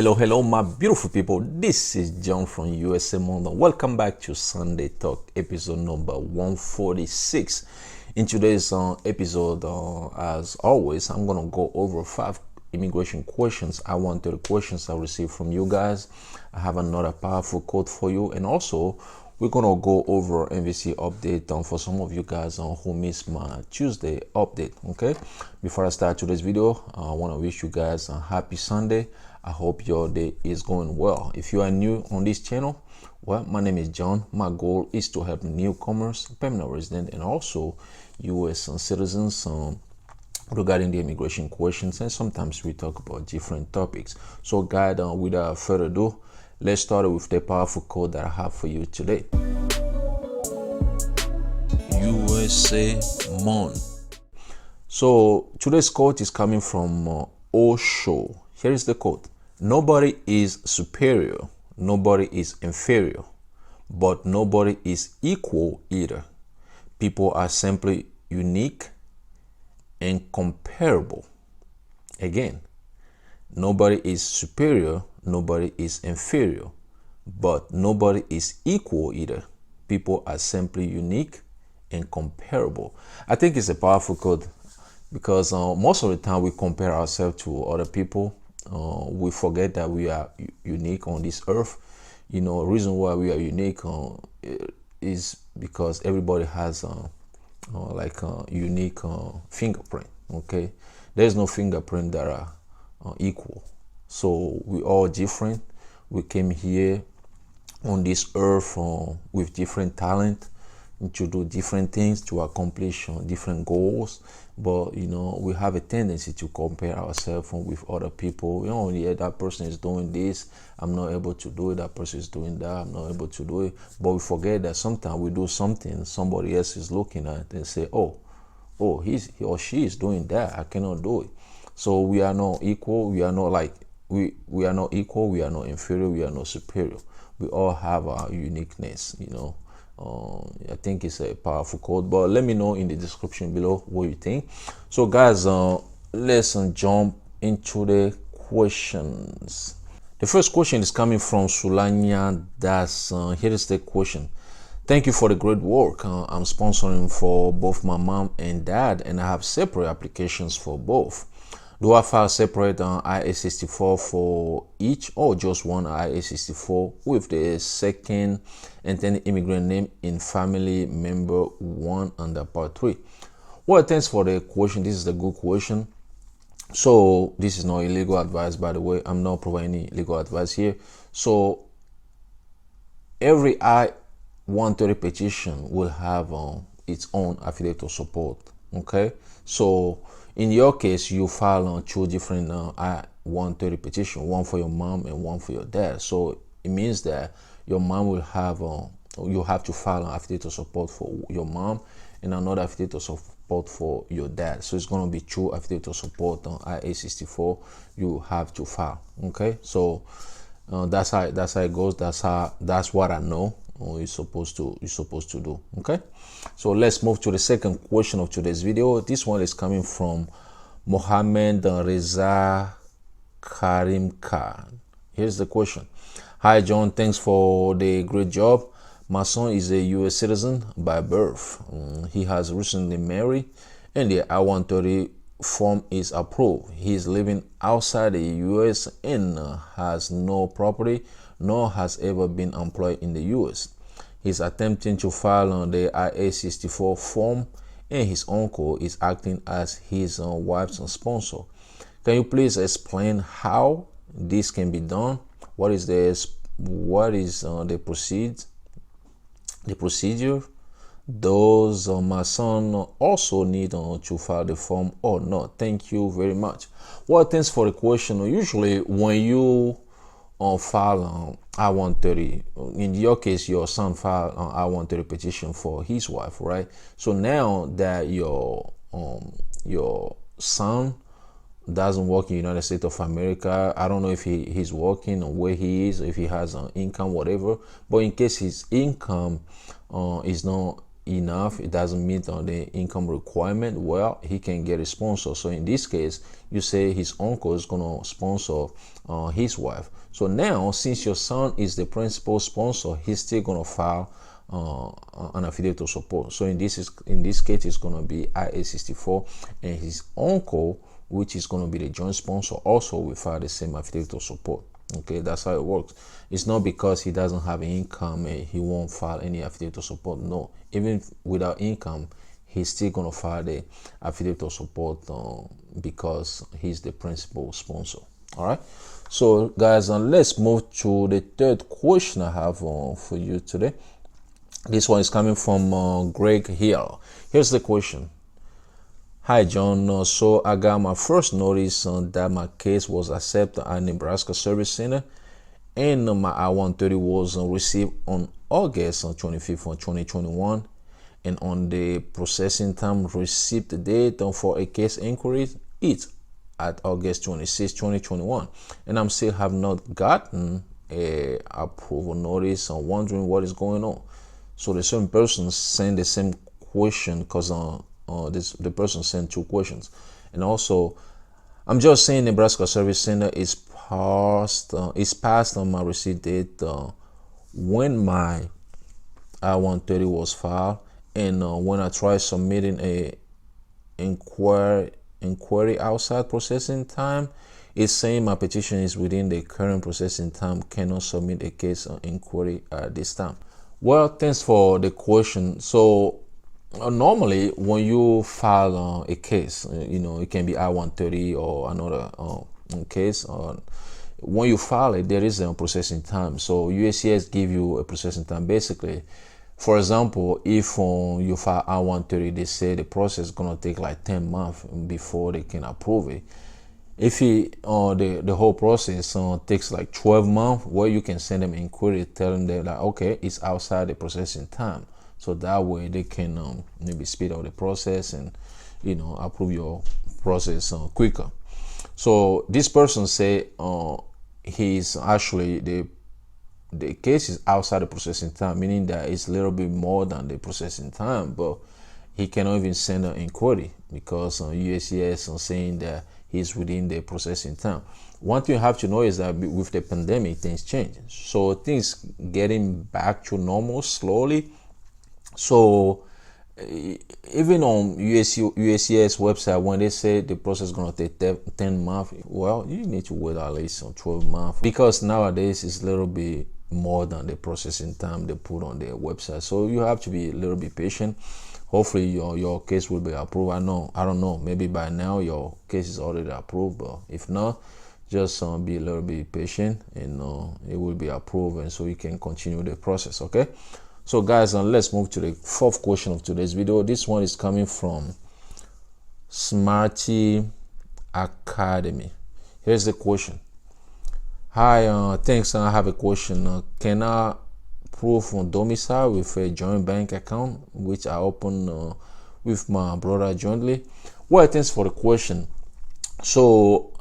Hello, my beautiful people. This is John from USA London. Welcome back to Sunday Talk, episode number 146. In today's episode, as always, I'm gonna go over 5 immigration questions. I-130 questions I received from you guys. I have another powerful quote for you, and also we're gonna go over MVC update for some of you guys who missed my Tuesday update. Okay, before I start today's video, I want to wish you guys a happy Sunday. I hope your day is going well. If you are new on this channel, well, my name is John. My goal is to help newcomers, permanent resident, and also U.S. citizens regarding the immigration questions, and sometimes we talk about different topics. So guys, without further ado, let's start with the powerful code that I have for you today. USA Mon. So today's quote is coming from Osho. Here is the quote. Nobody is superior, nobody is inferior, but nobody is equal either. People are simply unique and comparable. Again, nobody is superior, nobody is inferior, but nobody is equal either. People are simply unique and comparable. I think it's a powerful quote because most of the time we compare ourselves to other people. We forget that we are unique on this earth. You know, the reason why we are unique is because everybody has like a unique fingerprint. Okay, there's no fingerprint that are equal. So we all different. We came here on this earth with different talent to do different things, to accomplish different goals. But you know, we have a tendency to compare ourselves with other people. You know, yeah, that person is doing this, I'm not able to do it. That person is doing that, I'm not able to do it. But we forget that sometimes we do something somebody else is looking at and say, oh, he or she is doing that, I cannot do it. So we are not equal. We are not like we are not equal. We are not inferior. We are not superior. We all have our uniqueness. You know. I think it's a powerful quote, but let me know in the description below what you think. So guys, let's jump into the questions. The first question is coming from Sulanya Das. Here is the question. Thank you for the great work. I'm sponsoring for both my mom and dad, and I have separate applications for both. Do I file separate I-64 for each, or just one I-64 with the second and then immigrant name in family member 1 under part 3? Well, thanks for the question. This is a good question. So this is not illegal advice, by the way. I'm not providing any legal advice here. So every I-130 petition will have its own affidavit of support. Okay, so in your case, you file on 2 different I-130 petitions, one for your mom and one for your dad. So it means that your mom will have, you have to file an affidavit of support for your mom and another affidavit of support for your dad. So it's going to be 2 affidavit of support on I-64 you have to file. Okay, so that's how it goes. That's what I know you're supposed to do. Okay, so let's move to the second question of today's video. This one is coming from Mohammed Reza Karim Khan. Here's the question. Hi John, thanks for the great job. My son is a US citizen by birth. He has recently married and the I-130 form is approved. He is living outside the US and has no property nor has ever been employed in the US. He's attempting to file on the I-64 form and his uncle is acting as his wife's sponsor. Can you please explain how this can be done? What is the procedure? Does my son also need to file the form or not? Thank you very much. Well, thanks for the question. Usually when you file I-130, in your case your son filed an I-130 petition for his wife, right? So now that your son doesn't work in the United States of America, I don't know if he's working or where he is, if he has an income, whatever, but in case his income is not enough, it doesn't meet the income requirement, well, he can get a sponsor. So in this case, you say his uncle is going to sponsor his wife. So now, since your son is the principal sponsor, he's still gonna file an affidavit of support. So in this case, it's gonna be IA-64, and his uncle, which is gonna be the joint sponsor, also will file the same affidavit of support. Okay, that's how it works. It's not because he doesn't have income and he won't file any affidavit of support. No, even without income, he's still gonna file the affidavit of support because he's the principal sponsor. All right. So guys, let's move to the third question I have for you today. This one is coming from Greg Hill. Here's the question. Hi John, so I got my first notice that my case was accepted at Nebraska Service Center, and my I-130 was received on August 25th of 2021, and on the processing time receipt date for a case inquiry, it's at August 26, 2021, and I'm still have not gotten a approval notice. I'm wondering what is going on. So the same person sent the same question because the person sent two questions. And also, I'm just saying Nebraska Service Center is passed on my receipt date when my I-130 was filed, and when I tried submitting a inquiry outside processing time, it's saying my petition is within the current processing time, cannot submit a case inquiry at this time. Well, thanks for the question. So normally when you file a case, it can be I-130 or another case, when you file it, there is a processing time. So USCIS give you a processing time. Basically, for example, if you file I-130, they say the process is gonna take like 10 months before they can approve it. If the whole process takes like 12 months, well, you can send them inquiry telling them that, okay, it's outside the processing time. So that way they can maybe speed up the process and, approve your process quicker. So this person say he's actually, the case is outside the processing time, meaning that it's a little bit more than the processing time, but he cannot even send an inquiry because USCIS is saying that he's within the processing time. One thing you have to know is that with the pandemic, things change. So things getting back to normal slowly. So even on USCIS website, when they say the process is going to take 10 months, well, you need to wait at least 12 months because nowadays it's a little bit more than the processing time they put on their website. So you have to be a little bit patient. Hopefully your case will be approved. I don't know, maybe by now your case is already approved, but if not, just be a little bit patient and it will be approved, and so you can continue the process. Okay, so guys, let's move to the fourth question of today's video. This one is coming from Smarty Academy. Here's the question. Hi, thanks. I have a question. Can I proof on domicile with a joint bank account which I opened with my brother jointly? Well, thanks for the question. So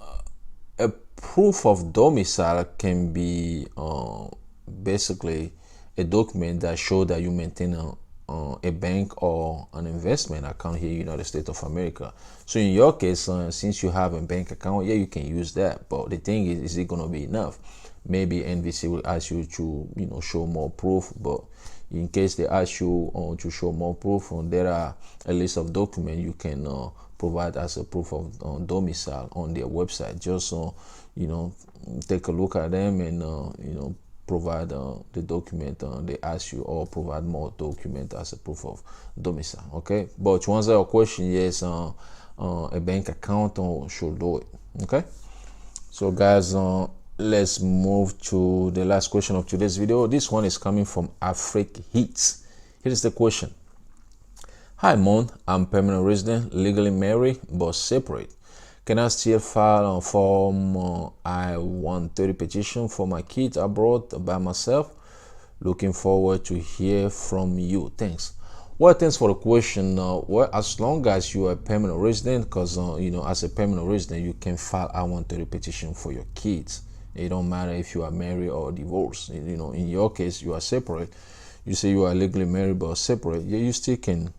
a proof of domicile can be basically a document that shows that you maintain a bank or an investment account here in the United States of America. So in your case, since you have a bank account, yeah, you can use that, but the thing is it going to be enough? Maybe NVC will ask you to show more proof, but in case they ask you to show more proof, there are a list of documents you can provide as a proof of domicile on their website. Just take a look at them and provide the document they ask you, or provide more document as a proof of domicile. Okay, but to answer your question, yes, a bank account should do it. Okay, so guys, let's move to the last question of today's video. This one is coming from Afrik Hits. Here's the question. Hi Mon, I'm permanent resident, legally married but separate. Can I still file a form I-130 petition for my kids abroad by myself? Looking forward to hear from you. Thanks. Well, thanks for the question. Well, as long as you are a permanent resident, because as a permanent resident, you can file I-130 petition for your kids. It don't matter if you are married or divorced. In your case, you are separate. You say you are legally married but separate. Yeah, you still can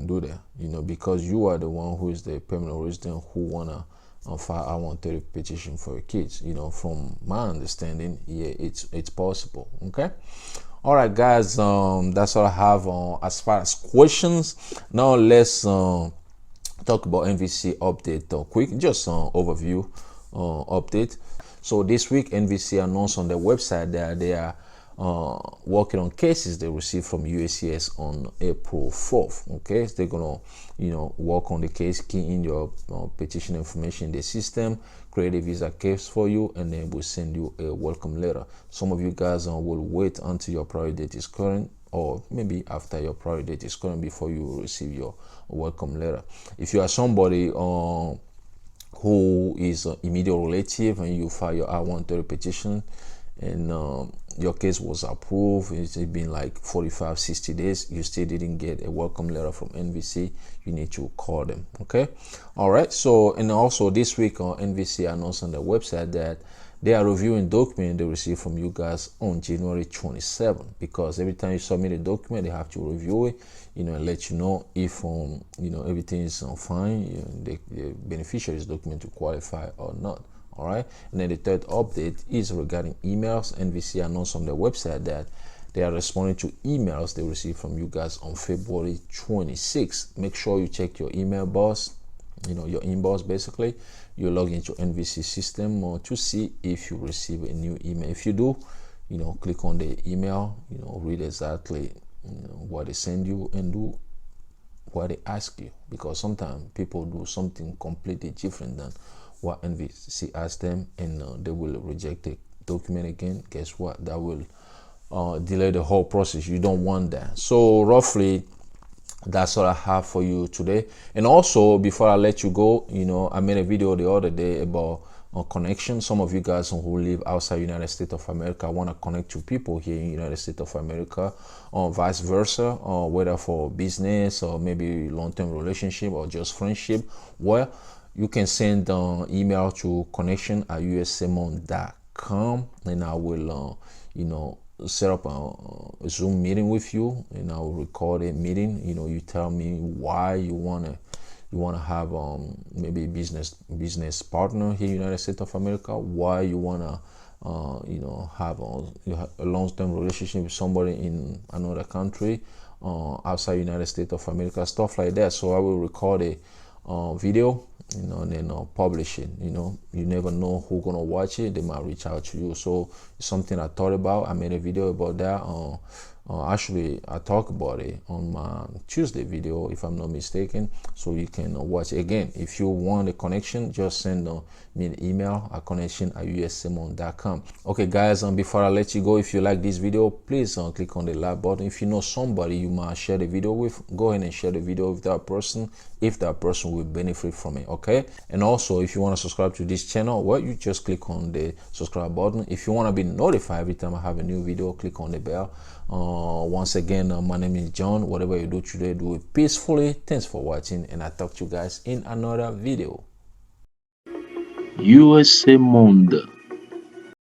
do that. Because you are the one who is the permanent resident who wanna file I-130 petition for your kids. You know, from my understanding, yeah, it's possible. Okay. All right, guys. That's all I have as far as questions. Now let's talk about NVC update quick, just overview update. So this week NVC announced on their website that they are working on cases they received from USCIS on April 4th. Okay, so they're gonna work on the case, key in your petition information in the system, create a visa case for you, and then we'll send you a welcome letter. Some of you guys will wait until your priority date is current, or maybe after your priority date is current before you receive your welcome letter. If you are somebody who is an immediate relative and you file your I-130 petition and your case was approved, it's been like 45-60 days, you still didn't get a welcome letter from NVC, you need to call them. Okay. All right. So, and also this week NVC announced on their website that they are reviewing document they received from you guys on January 27th, because every time you submit a document, they have to review it, and let you know if everything is fine, the beneficiary's document to qualify or not. All right. And then the third update is regarding emails. NVC announced on their website that they are responding to emails they received from you guys on February 26th. Make sure you check your email box, your inbox. Basically, you log into NVC system to see if you receive a new email. If you do, click on the email, read exactly what they send you and do what they ask you, because sometimes people do something completely different than what NVC asked them, and they will reject the document again. Guess what? That will delay the whole process. You don't want that. So roughly, that's all I have for you today. And also, before I let you go, I made a video the other day about connection. Some of you guys who live outside United States of America want to connect to people here in United States of America, or vice versa, or whether for business or maybe long-term relationship or just friendship. Well, you can send email to connection@ussamon.com, and I will set up a Zoom meeting with you, and I will record a meeting. You tell me why you wanna have maybe a business partner here in the United States of America, why you wanna have a long-term relationship with somebody in another country outside United States of America, stuff like that. So I will record a video, and then publish it. You never know who's gonna watch it. They might reach out to you. So it's something I thought about. I made a video about that. Actually, I talk about it on my Tuesday video, if I'm not mistaken. So you can watch it again. If you want a connection, just send me an email at connection@ussamon.com. Okay, guys. Before I let you go, if you like this video, please click on the like button. If you know somebody you might share the video with, go ahead and share the video with that person, if that person will benefit from it. Okay. And also, if you want to subscribe to this channel, well, you just click on the subscribe button. If you want to be notified every time I have a new video, click on the bell. Once again, my name is John. Whatever you do today, do it peacefully. Thanks for watching, and I talk to you guys in another video. USA Monde.